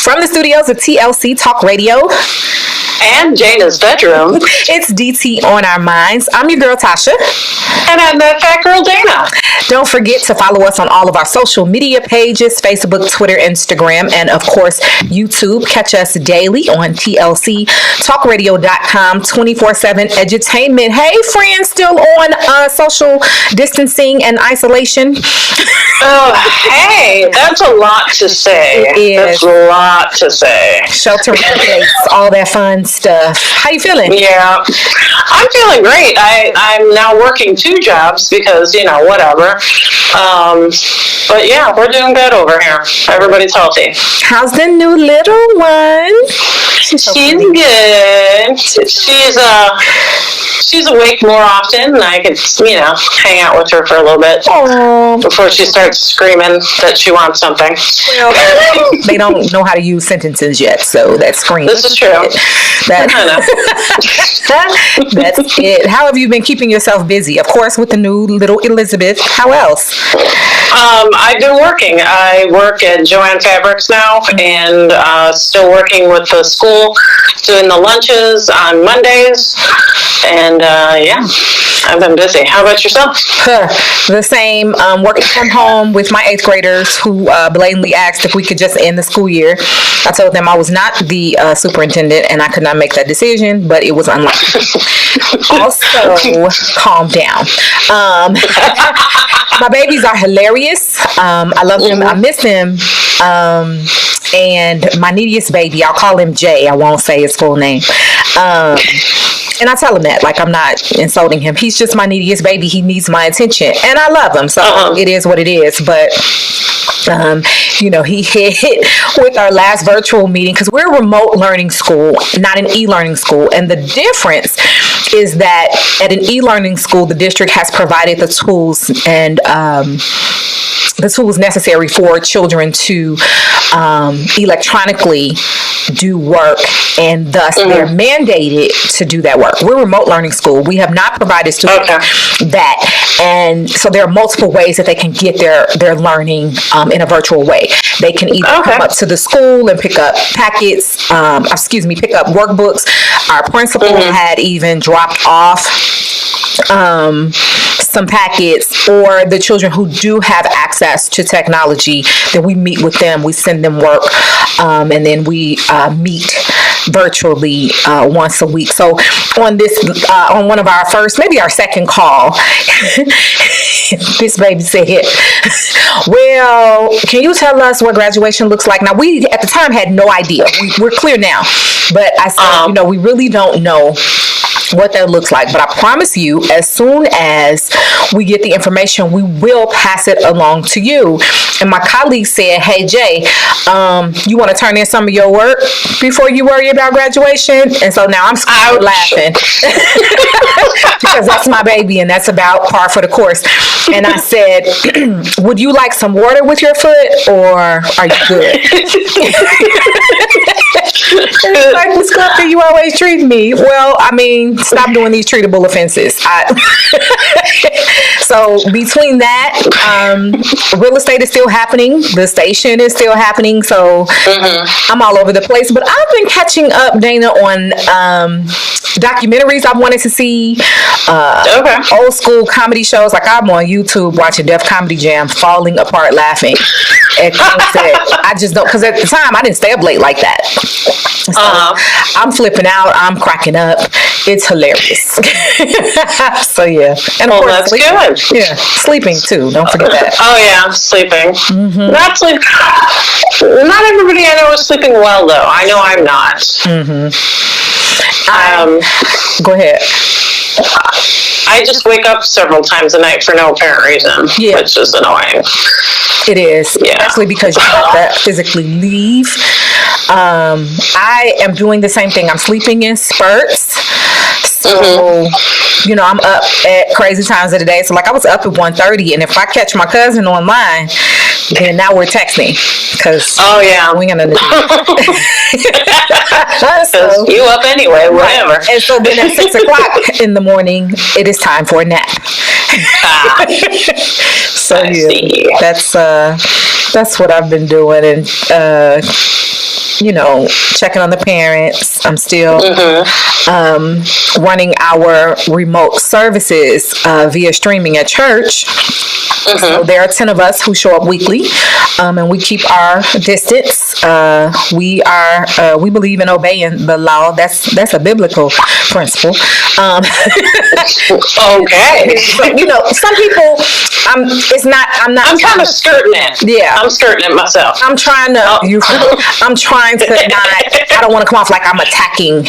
From the studios of TLC Talk Radio and Jana's bedroom, it's DT on our minds. I'm your girl Tasha. And I'm that fat girl Dana. Don't forget to follow us on all of our social media pages, Facebook, Twitter, Instagram, and of course, YouTube. Catch us daily on TLCTalkRadio.com, 24/7 edutainment. Hey, friends, still on social distancing and isolation? Oh, hey, that's a lot to say. It is. That's a lot to say. Shelter in place, all that fun stuff. How you feeling? Yeah, I'm feeling great. I'm now working 2 jobs because, whatever. But yeah, we're doing good over here. Everybody's healthy. How's the new little one? She's good. She's awake more often, and I could, hang out with her for a little bit. Aww. Before she starts screaming that she wants something. Well, they don't know how to use sentences yet, so that scream. This is true. That's it. How have you been keeping yourself busy? Of course, with the new little Elizabeth. How else? I've been working. I work at Joann Fabrics now, and still working with the school, doing the lunches on Mondays, and I've been busy. How about yourself? The same. Working from home with my 8th graders who blatantly asked if we could just end the school year. I told them I was not the superintendent and I could not make that decision, but it was unlikely. Also, calm down. My babies are hilarious. I love them. I miss them. And my neediest baby, I'll call him Jay. I won't say his full name. And I tell him that, like, I'm not insulting him. He's just my neediest baby. He needs my attention. And I love him. So it is what it is. But, he hit with our last virtual meeting because we're a remote learning school, not an e-learning school. And the difference is that at an e-learning school, the district has provided the tools and the tools necessary for children to electronically do work, and thus they're mandated to do that work. We're a remote learning school. We have not provided students that, and so there are multiple ways that they can get their learning in a virtual way. They can either come up to the school and pick up packets, pick up workbooks. Our principal had even dropped off some packets, or the children who do have access to technology, then we meet with them, we send them work, and then we meet virtually once a week. So on one of our first, maybe our second call, this baby said, well, can you tell us what graduation looks like? Now, we at the time had no idea. We're clear now, but I said, we really don't know what that looks like, but I promise you, as soon as we get the information, we will pass it along to you. And my colleague said, hey Jay, you want to turn in some of your work before you worry about graduation? And so now I'm laughing because that's my baby and that's about par for the course. And I said, would you like some water with your foot, or are you good? It's like, Miss Clifton, you always treat me well. I mean, stop doing these treatable offenses. So between that, real estate is still happening. The station is still happening. So I'm all over the place. But I've been catching up, Dana, on documentaries I wanted to see. Old school comedy shows. Like, I'm on YouTube watching Def Comedy Jam, falling apart laughing at things that I just don't, because at the time I didn't stay up late like that. So I'm flipping out. I'm cracking up. It's hilarious. So yeah, and of course, that's sleeping. Good. Yeah, sleeping too. Don't forget that. Oh yeah, sleeping. Not sleep. Not everybody I know is sleeping well, though. I know I'm not. Go ahead. I just wake up several times a night for no apparent reason, which is annoying. It is, especially because you have to physically leave. I am doing the same thing. I'm sleeping in spurts. So, I'm up at crazy times of the day. So, like, I was up at 1:30, and if I catch my cousin online, then now we're texting. Because we ain't gonna do so, you up anyway, whatever. Right. And so then at 6 o'clock in the morning, it is time for a nap. So, that's what I've been doing. And checking on the parents. I'm still running our remote services via streaming at church. So there are 10 of us who show up weekly, and we keep our distance. We believe in obeying the law. That's a biblical principle. Okay. So, some people, I'm kind of skirting it. Yeah. I'm skirting it myself. I'm trying to, I'm trying to not, I don't want to come off like I'm attacking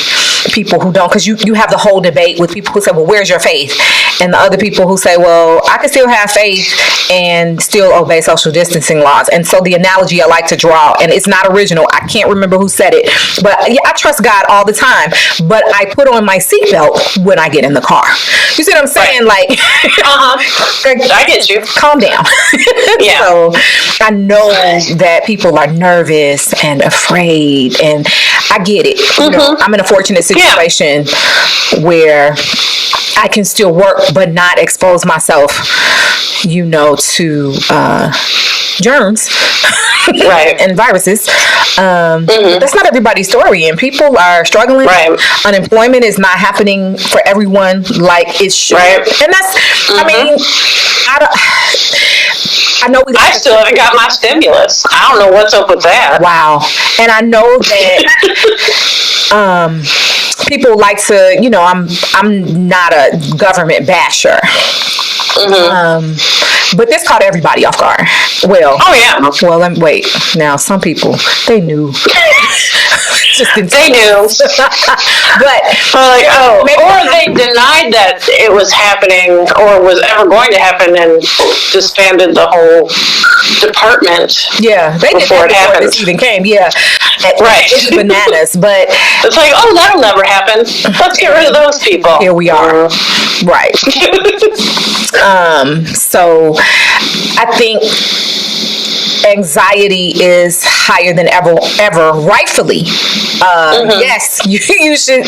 people who don't, because you have the whole debate with people who say, well, where's your faith? And the other people who say, well, I can still have faith and still obey social distancing laws. And so the analogy I like to draw, and it's not original, I can't remember who said it, but yeah, I trust God all the time, but I put on my seatbelt when I get in the car. You see what I'm saying? Right. Like, I get you. Calm down. Yeah. So I know that people are nervous and afraid, and I get it. I'm in a fortunate situation where I can still work but not expose myself, to germs and viruses. That's not everybody's story, and people are struggling. Right. Unemployment is not happening for everyone like it should. Right. And that's, I mean, I know I still haven't got my stimulus. I don't know what's up with that. Wow. And I know that people like to, I'm not a government basher. But this caught everybody off guard. Well, well, wait. Now, some people, they knew. They knew. But or they denied that it was happening or was ever going to happen and disbanded the whole department. Yeah, they did that before this even came. Yeah, right. It's bananas, but it's like, oh, that'll never happen. Let's get rid of those people. Here we are. Right. So I think anxiety is higher than ever, rightfully. Yes, you should.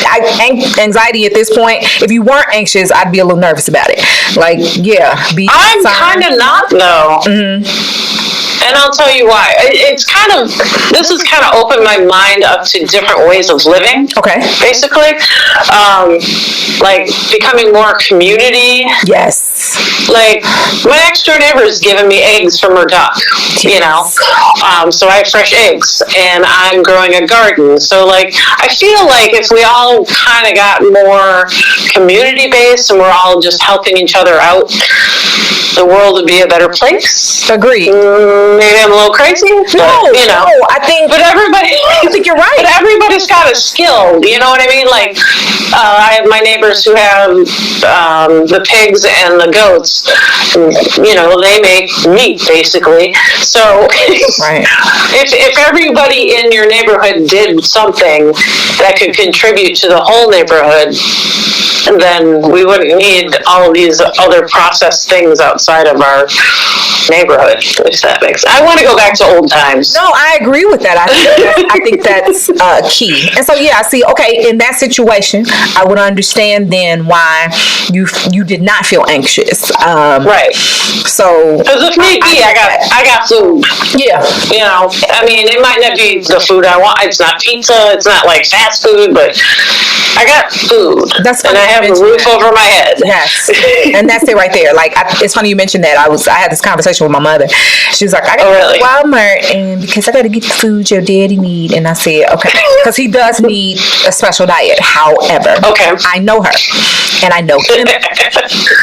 Anxiety at this point, if you weren't anxious, I'd be a little nervous about it. Like, I'm kind of not, though. And I'll tell you why. This has kind of opened my mind up to different ways of living. Okay. Basically. Like becoming more community. Yes. Like my next door neighbor is giving me eggs from her duck, so I have fresh eggs and I'm growing a garden. So like, I feel like if we all kind of got more community based and we're all just helping each other out, the world would be a better place. Agreed. Maybe I'm a little crazy. No, I think. But everybody. I think you're right. But everybody's got a skill. You know what I mean? Like, I have my neighbors who have the pigs and the goats. They make meat basically. So, if everybody in your neighborhood did something that could contribute to the whole neighborhood, then we wouldn't need all of these other processed things outside of our neighborhood, if that makes sense. I want to go back to old times. No, I agree with that. I think that's key. And so, I see, okay, in that situation, I would understand then why you did not feel anxious. Right. So, because if need be, I got food. Yeah. I mean, it might not be the food I want. It's not pizza. It's not like fast food, but I got food. And I have a roof over my head. Yes. And that's it right there. Like, it's funny you mentioned that. I had this conversation with my mother. She was like, I got to go to Walmart and because I got to get the food your daddy need. And I said, okay. Because he does need a special diet. However, I know her and I know him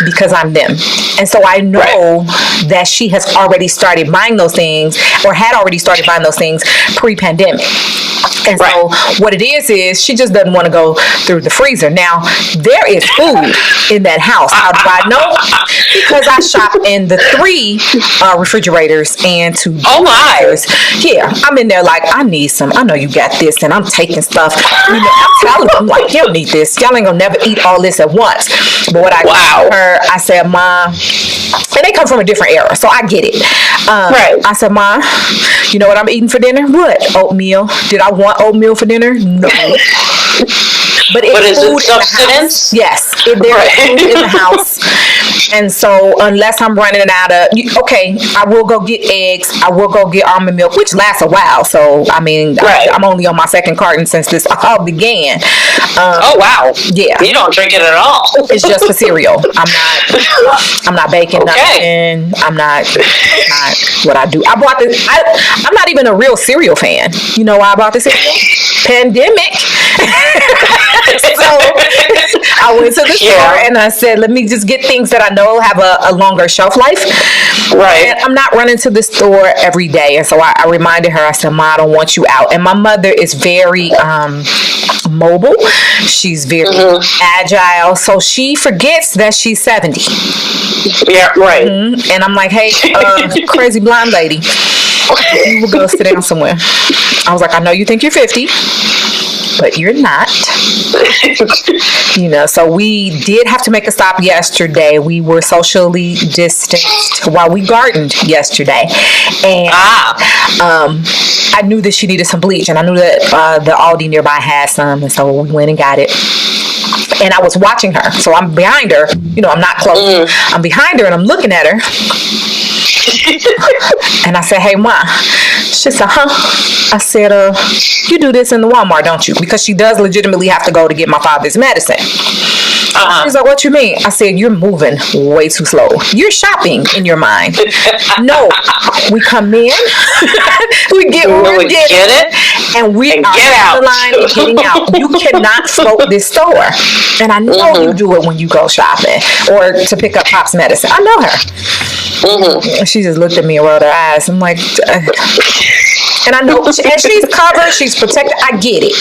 because I'm them. And so I know that she has already started buying those things or had already started buying those things pre-pandemic. And so what it is she just doesn't want to go through the freezer. Now, there is food in that house. How do I know? Because I shop in the 3 refrigerators and 2 freezers. Yeah, I'm in there like, I need some. I know you got this, and I'm taking stuff. I'm telling them, like, you don't need this. Y'all ain't gonna never eat all this at once. But what I told her, I said, Mom, and they come from a different era, so I get it. I said, Mom, you know what I'm eating for dinner? What? Oatmeal. Did I want oatmeal for dinner? No. But is it subsistence? Yes. If there's food in the house, And so unless I'm running out of, okay, I will go get eggs. I will go get almond milk, which lasts a while. So, I mean, Right. I'm only on my second carton since this all began. Oh, wow. Yeah. You don't drink it at all. It's just for cereal. I'm not baking Okay. nothing. I'm not what I do. I'm not even a real cereal fan. You know why I bought the cereal? Pandemic. So I went to the store and I said, let me just get things that I know have a longer shelf life. Right. And I'm not running to the store every day. And so I reminded her, I said, Ma, I don't want you out. And my mother is very mobile. She's very agile. So she forgets that she's 70. Yeah, right. And I'm like, hey, crazy blonde lady, you will go sit down somewhere. I was like, I know you think you're 50, but you're not. So we did have to make a stop yesterday. We were socially distanced while we gardened yesterday. And I knew that she needed some bleach, and I knew that the Aldi nearby had some, and so we went and got it. And I was watching her. So I'm behind her. I'm not close. I'm behind her, and I'm looking at her. And I said, hey, Ma. She said, huh? I said, you do this in the Walmart, don't you? Because she does legitimately have to go to get my father's medicine. She's like, what you mean? I said, you're moving way too slow. You're shopping in your mind. No, we come in, we get what we're getting, and we are on the line and getting out. You cannot float this store. And I know you do it when you go shopping or to pick up Pop's medicine. I know her. She just looked at me and rolled her eyes. I'm like, and I know, and she's covered, she's protected. I get it.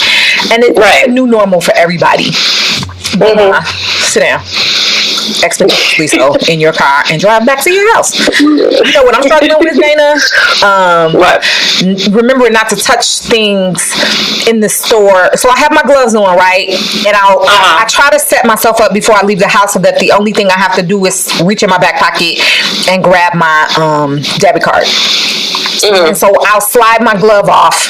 And it's a new normal for everybody. Sit down, expeditiously so, in your car and drive back to your house. You know what I'm struggling with, Dana? Remember not to touch things in the store. So I have my gloves on, right? And I try to set myself up before I leave the house so that the only thing I have to do is reach in my back pocket and grab my debit card. And so I'll slide my glove off,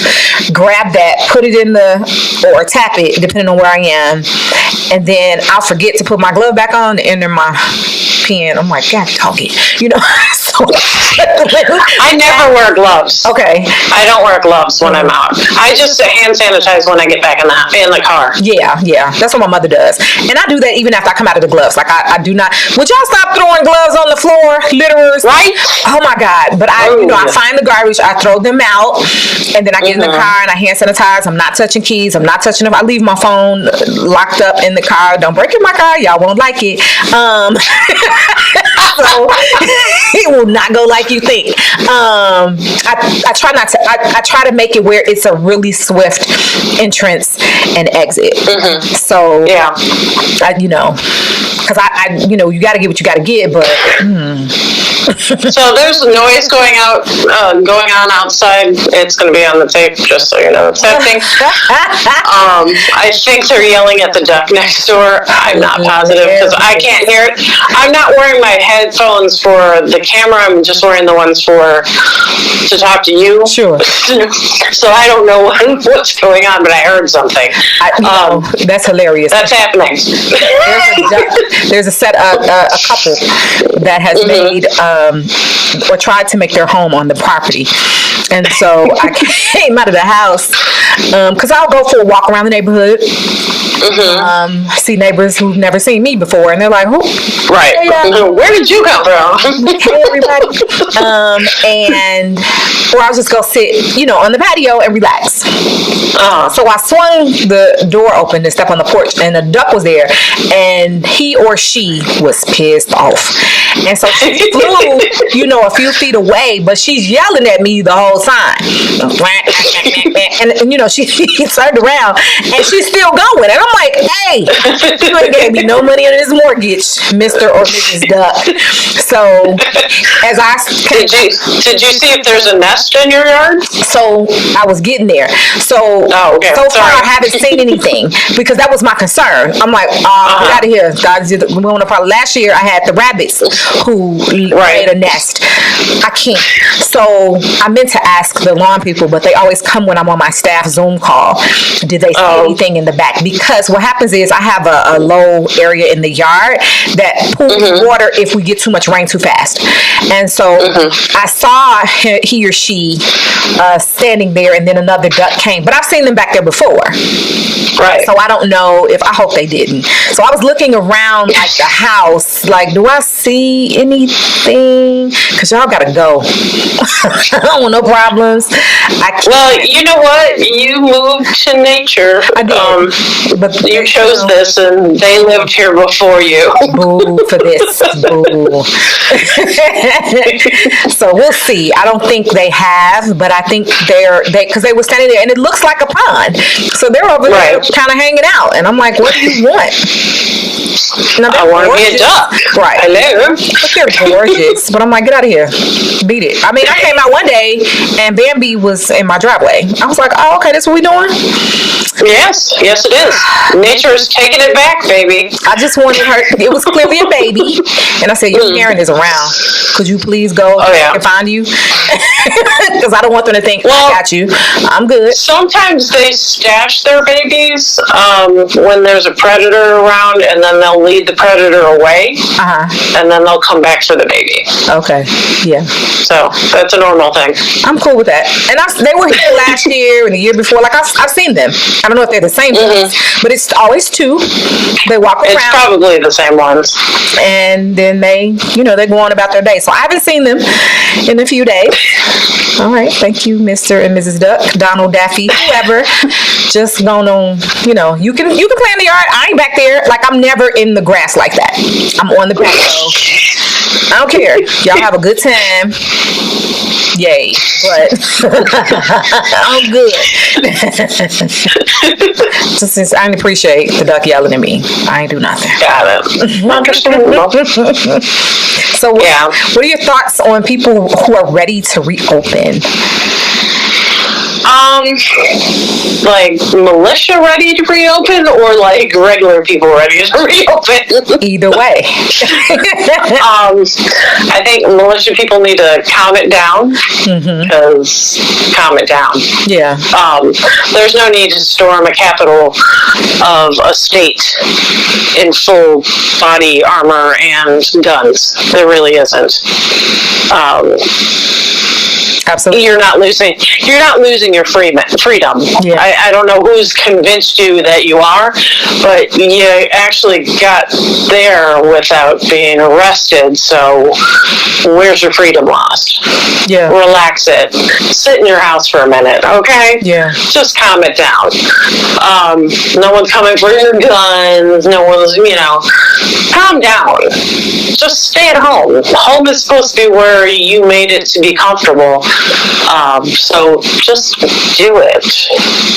grab that, put it in or tap it, depending on where I am. And then I'll forget to put my glove back on to enter my PIN. I'm like, God, dog it. So I never wear gloves. Okay. I don't wear gloves when I'm out. I just hand sanitize when I get back in the car. Yeah. That's what my mother does. And I do that even after I come out of the gloves. Like, I do not. Would y'all stop throwing gloves on the floor? Litterers? Right? Oh, my God. But I find the garbage. I throw them out. And then I get in the car and I hand sanitize. I'm not touching keys. I'm not touching them. I leave my phone locked up in the car. Don't break in my car. Y'all won't like it. So it will not go like you think. I try not to. I try to make it where it's a really swift entrance and exit. So because you got to get what you got to get, but. So there's noise going on outside. It's going to be on the tape, just so you know. It's happening. I think they're yelling at the duck next door. I'm not positive because I can't hear it. I'm not wearing my headphones for the camera. I'm just wearing the ones to talk to you. Sure. So I don't know what's going on, but I heard something. That's hilarious. That's happening. There's a couple that has made or tried to make their home on the property. And so I came out of the house because I'll go for a walk around the neighborhood. See neighbors who've never seen me before, and they're like, "Who? Right? Hey, where did you come from?" Hey, everybody. Or I'll just go sit, on the patio and relax. So I swung the door open to step on the porch, and the duck was there, and he or she was pissed off, and so she flew, a few feet away, but she's yelling at me the whole time. And she turned around and she's still going. And I'm like, hey, you ain't gave me no money on this mortgage, Mr. or Mrs. Duck. So as I did you see if there's a nest in your yard? So I was getting there. So so far I haven't seen anything because that was my concern. I'm like, get out of here. Last year I had the rabbits who made a nest. I can't. So I meant to ask the lawn people, but they always come when I'm on my staff Zoom call. Did they see anything in the back? Because because what happens is I have a low area in the yard that pools water if we get too much rain too fast. And so I saw he or she standing there, and then another duck came. But I've seen them back there before. Right. So I don't know if, I hope they didn't. So I was looking around like the house, like, do I see anything? Because y'all gotta go. I don't want no problems. Well, you know what? You moved to nature. I did. But you chose this, and they lived here before you. Boo for this. Boo. So we'll see. I don't think they have, but I think because they were standing there, and it looks like a pond. So they're over there kind of hanging out, and I'm like, what do you want? Now, I want to be a duck. Right. Hello. But they're gorgeous. But I'm like, get out of here. Beat it. I mean, I came out one day, and Bambi was in my driveway. I was like, oh, okay, that's what we doing? Yes, it is. Nature is taking it back, baby. I just wanted her. It was clearly a baby, and I said, your parent is around. Could you please go and find you? Because I don't want them to think, I got you. I'm good. Sometimes they stash their babies when there's a predator around, and then they'll lead the predator away, and then they'll come back for the baby. Okay, yeah. So that's a normal thing. I'm cool with that. And they were here last year and the year before. Like, I've seen them. I don't know if they're the same ones, but it's always two. They walk around. It's probably the same ones. And then they go on about their day. So I haven't seen them in a few days. All right. Thank you, Mr. and Mrs. Duck, Donald, Daffy, whoever. Just going on, you can play in the yard. I ain't back there. Like, I'm never in the grass like that. I'm on the patio. I don't care. Y'all have a good time. Yay. But I'm good. Just since I appreciate the duck yelling at me. I ain't do nothing. Got it. Understandable. So what are your thoughts on people who are ready to reopen? Like militia ready to reopen, or like regular people ready to reopen? Either way. I think militia people need to calm it down. Because calm it down. Yeah. There's no need to storm a capital of a state in full body armor and guns. There really isn't. Absolutely. You're not losing your freedom. Yeah. I don't know who's convinced you that you are, but you actually got there without being arrested, so where's your freedom lost? Yeah. Relax it. Sit in your house for a minute, okay? Yeah. Just calm it down. No one's coming for your guns. No one's, calm down. Just stay at home. Home is supposed to be where you made it to be comfortable. So just do it.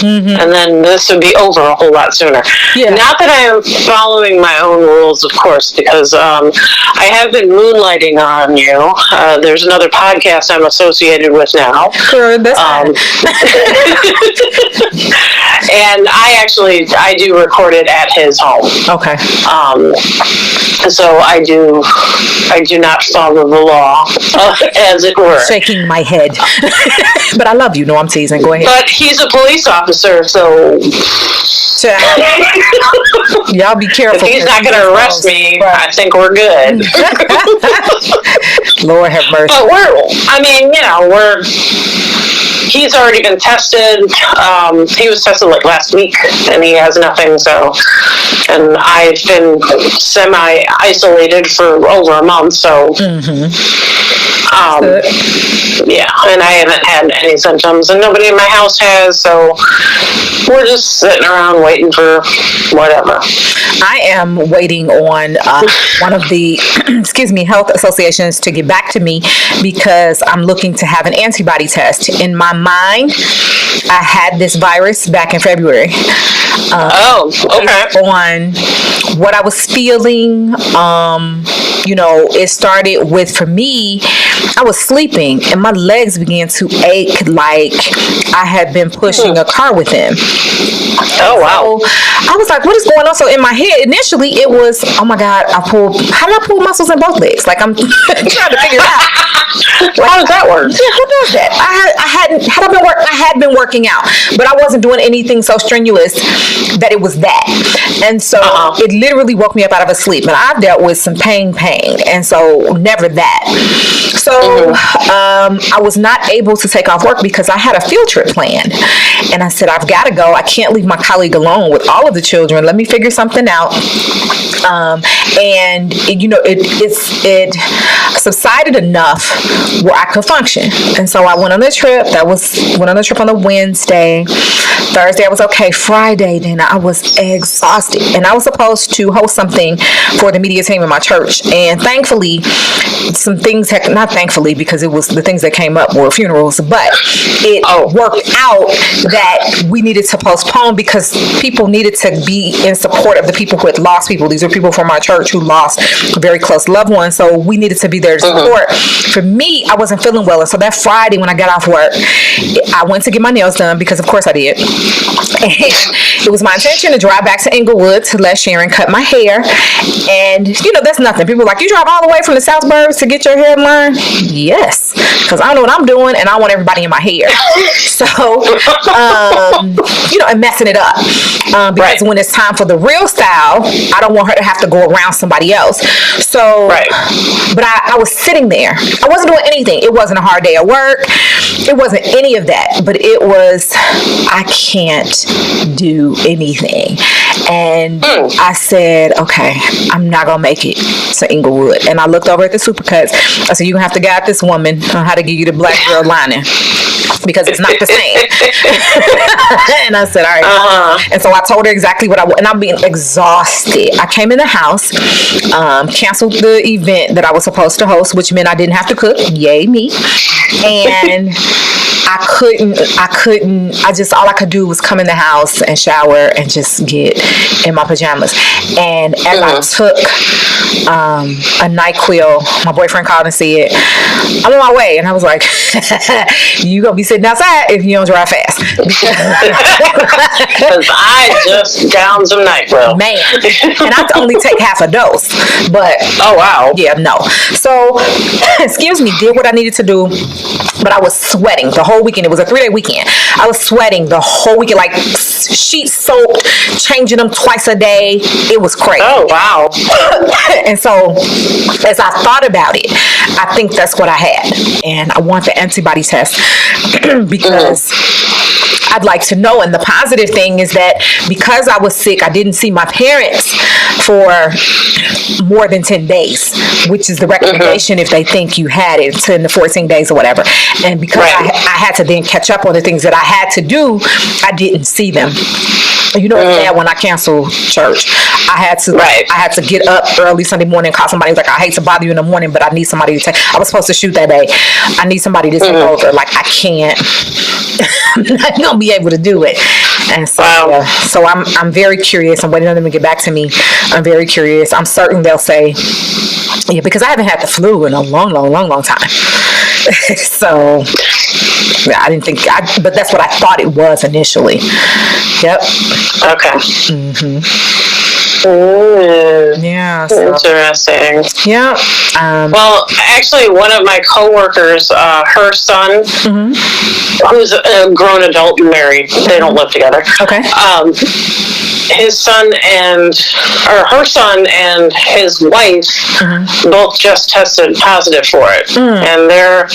And then this would be over a whole lot sooner. Yeah. Not that I am following my own rules, of course, because I have been moonlighting on you. There's another podcast I'm associated with now. Sure, that's and I do record it at his home. Okay. So I do not follow the law, as it were. Shaking my head. But I love you. No, I'm teasing. Go ahead. But he's a police officer, so y'all be careful. If he's not going to arrest me, I think we're good. Lord have mercy. But he's already been tested. He was tested like last week, and he has nothing. So, and I've been semi-isolated for over a month. So, and I haven't had any symptoms, and nobody in my house has. So, we're just sitting around waiting for whatever. I am waiting on one of the health associations to get back to me because I'm looking to have an antibody test. In my mind, I had this virus back in February. Okay. On what I was feeling, it started with, for me, I was sleeping and my legs began to ache like I had been pushing a car with them. Oh, wow. So I was like, what is going on? So in my head, initially it was, oh my God, how did I pull muscles in both legs? Like, I'm trying to figure it out. How does that work? Yeah, who does that? I had had been working out, but I wasn't doing anything so strenuous that it was that. And so it literally woke me up out of a sleep. And I've dealt with some pain, and so never that. So I was not able to take off work because I had a field trip planned. And I said, I've got to go. I can't leave my colleague alone with all of the children. Let me figure something out. And it subsided enough where I could function. And so I went on the trip. Went on the trip on the Wednesday. Thursday I was okay. Friday then I was exhausted. And I was supposed to host something for the media team in my church. And thankfully, some things not thankfully because it was the things that came up were funerals, but it worked out that we needed to postpone because people needed to be in support of the people who had lost people. These are people from our church who lost very close loved ones, so we needed to be there to support. For me, I wasn't feeling well, and so that Friday when I got off work, I went to get my nails done because of course I did. And it was my intention to drive back to Inglewood to let Sharon cut my hair, and that's nothing. People are like, you drive all the way from the South Burbs to get your hair done? Yes, because I know what I'm doing and I want everybody in my hair. So and messing it up because when it's time for the real style, I don't want her to have to go around somebody else. So but I was sitting there. I wasn't doing anything. It wasn't a hard day at work. It wasn't any of that, but it was, I can't do anything. And I said, okay, I'm not going to make it to Inglewood. And I looked over at the Supercuts. I said, you're going to have to guide this woman on how to give you the black girl lining because it's not the same. And I said, all right. And so I told her exactly what I want. And I'm being exhausted. I came in the house, canceled the event that I was supposed to host, which meant I didn't have to cook. Yay, me. And all I could do was come in the house and shower and just get in my pajamas. And as I took a NyQuil, my boyfriend called and said, I'm on my way. And I was like, you gonna be sitting outside if you don't drive fast. Because I just downed some NyQuil. Man. And I only take half a dose. But oh wow. Yeah, no. So did what I needed to do. But I was sweating the whole weekend. It was a 3-day weekend. I was sweating the whole weekend, like sheets soaked, changing them twice a day. It was crazy. Oh, wow. And so as I thought about it, I think that's what I had. And I want the antibody test because I'd like to know. And the positive thing is that because I was sick, I didn't see my parents for more than 10 days, which is the recommendation if they think you had it, 10 to 14 days or whatever. And because I had to then catch up on the things that I had to do, I didn't see them. It's bad when I canceled church. I had to get up early Sunday morning, call somebody. Like, I hate to bother you in the morning, but I need somebody to take. I was supposed to shoot that day. I need somebody to take over. Like, I can't. I'm not gonna be able to do it. And so, so I'm very curious. I'm waiting on them to get back to me. I'm very curious. I'm certain they'll say, yeah, because I haven't had the flu in a long time. So yeah, I didn't think, but that's what I thought it was initially. Yep. Okay. Yeah. So, interesting. Yeah. Well, actually, one of my coworkers, her son, who's a grown adult and married, they don't live together. Okay. Her son and his wife both just tested positive for it, and they're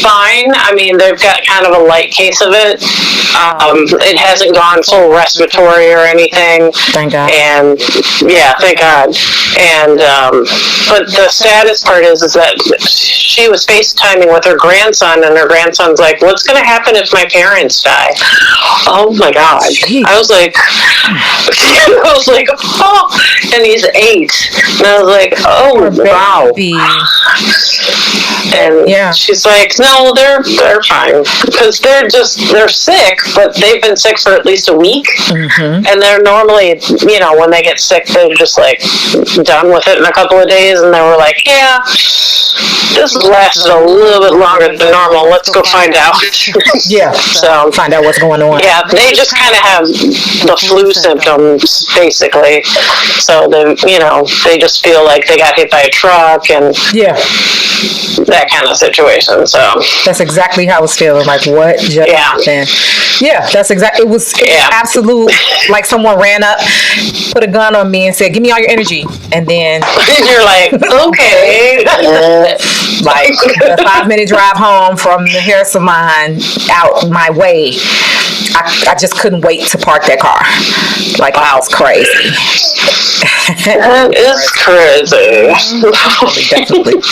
fine. I mean, they've got kind of a light case of it. It hasn't gone full respiratory or anything. Thank God. And yeah, thank God. And but the saddest part is that she was FaceTiming with her grandson, and her grandson's like, "What's going to happen if my parents die?" Oh my God! Jeez. I was like, oh, and he's 8, and I was like, oh wow. And she's like, no, they're fine because they're sick, but they've been sick for at least a week, and they're normally, when they get sick, they're just like done with it in a couple of days, and they were like, yeah, this lasted a little bit longer than normal. Let's go find out. Yeah. So find out what's going on. Yeah, they just kind of have the flu symptoms basically. So they just feel like they got hit by a truck, and that kind of situation. So That's exactly how I was feeling. Like, what just happened? Yeah, that's exactly. It was absolute. Like someone ran up, put a gun on me, and said, "Give me all your energy," and then you're like, okay. Like a 5-minute drive home from the hair salon out my way. I just couldn't wait to park that car. Like, wow, it's crazy. That is crazy. Definitely.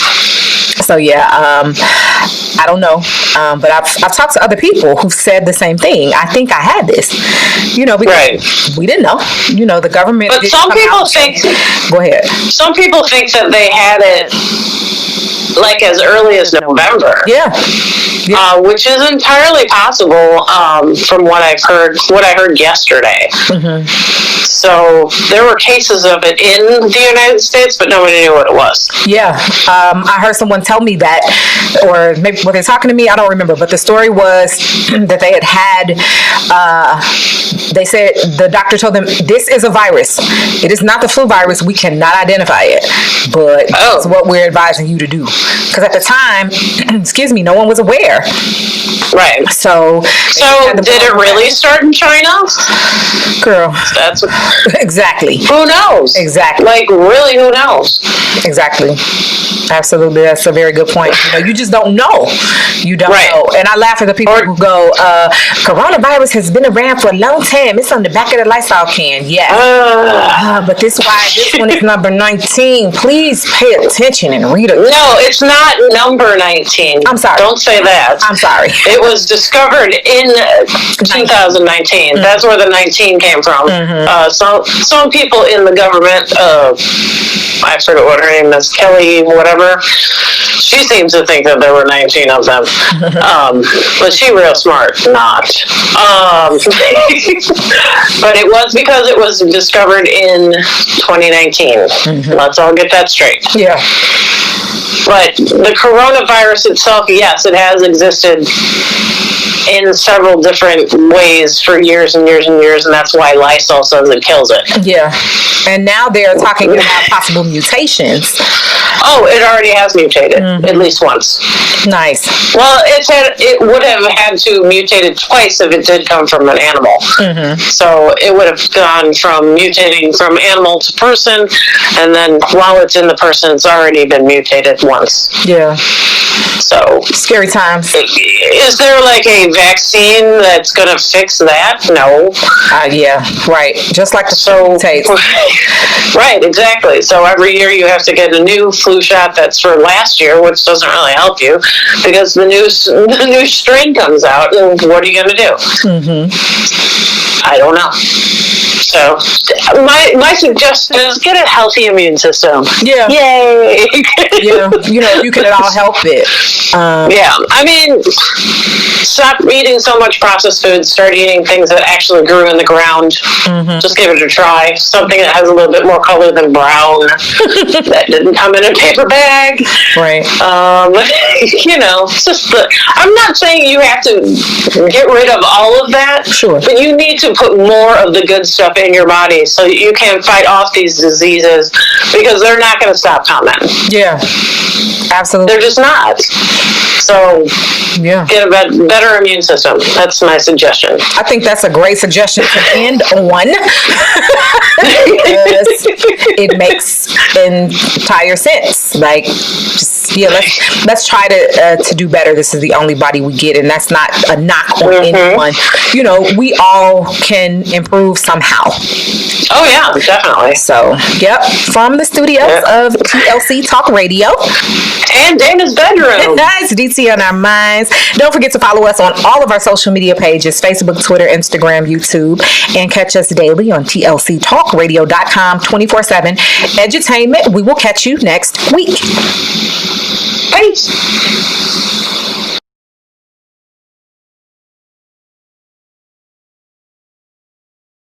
So yeah, I don't know, but I've talked to other people who've said the same thing. I think I had this, because we didn't know. The government. But some people think. Go ahead. Some people think that they had it like as early as November. Yeah. Which is entirely possible from what I heard yesterday. Mm-hmm. So there were cases of it in the United States, but nobody knew what it was. Yeah. I heard someone tell me that, or maybe were they talking to me? I don't remember. But the story was that they had they said the doctor told them, this is a virus. It is not the flu virus. We cannot identify it. But it's what we're advising you to do. Because at the time, excuse me, no one was aware. Right. So did it really start in China? Girl. That's what, exactly. Who knows? Exactly. Like, really, who knows? Exactly. Absolutely. That's a very good point. You just don't know. You don't know. And I laugh at the people who go, coronavirus has been around for a long time. It's on the back of the Lysol can. Yeah. But this one is number 19. Please pay attention and read it. No, it's not number 19. I'm sorry. Don't say that. I'm sorry. It was discovered in 2019. Mm-hmm. That's where the 19 came from. Mm-hmm. Some people in the government, I forget what her name is, Kelly whatever, she seems to think that there were 19 of them. But she real smart. Not. But it was because it was discovered in 2019. Mm-hmm. Let's all get that straight. Yeah. But the coronavirus itself, yes, it has existed in several different ways for years and years and years, and that's why Lysol says it kills it. Yeah. And now they're talking about possible mutations. Oh, it already has mutated, at least once. Nice. Well, it would have had to mutated twice if it did come from an animal. Mm-hmm. So it would have gone from mutating from animal to person, and then while it's in the person, it's already been mutated once. Yeah. So scary times. Is there like a vaccine that's going to fix that? No. Yeah, right. Just like the flu mutates. Right, exactly. So every year you have to get a new flu shot that's for last year, which doesn't really help you because the new strain comes out, and what are you going to do? Mm-hmm. I don't know. So my suggestion is get a healthy immune system. Yeah. Yay. Yeah. You can all help it. Yeah. I mean, stop eating so much processed food. Start eating things that actually grew in the ground. Mm-hmm. Just give it a try. Something that has a little bit more color than brown. That didn't come in a paper bag. Right. Just I'm not saying you have to get rid of all of that. Sure. But you need to put more of the good stuff in your body so you can fight off these diseases, because they're not going to stop coming. Yeah. Absolutely. They're just not. So, get a better immune system. That's my suggestion. I think that's a great suggestion to end on. It makes entire sense. Like, just let's try to do better. This is the only body we get, and that's not a knock on anyone. We all can improve somehow. Oh yeah, definitely. So, from the studios of TLC Talk Radio and Dana's bedroom. Nice, DT on our minds. Don't forget to follow us on all of our social media pages: Facebook, Twitter, Instagram, YouTube, and catch us daily on TLCTalkRadio.com 24/7 edutainment. We will catch you next week. Peace.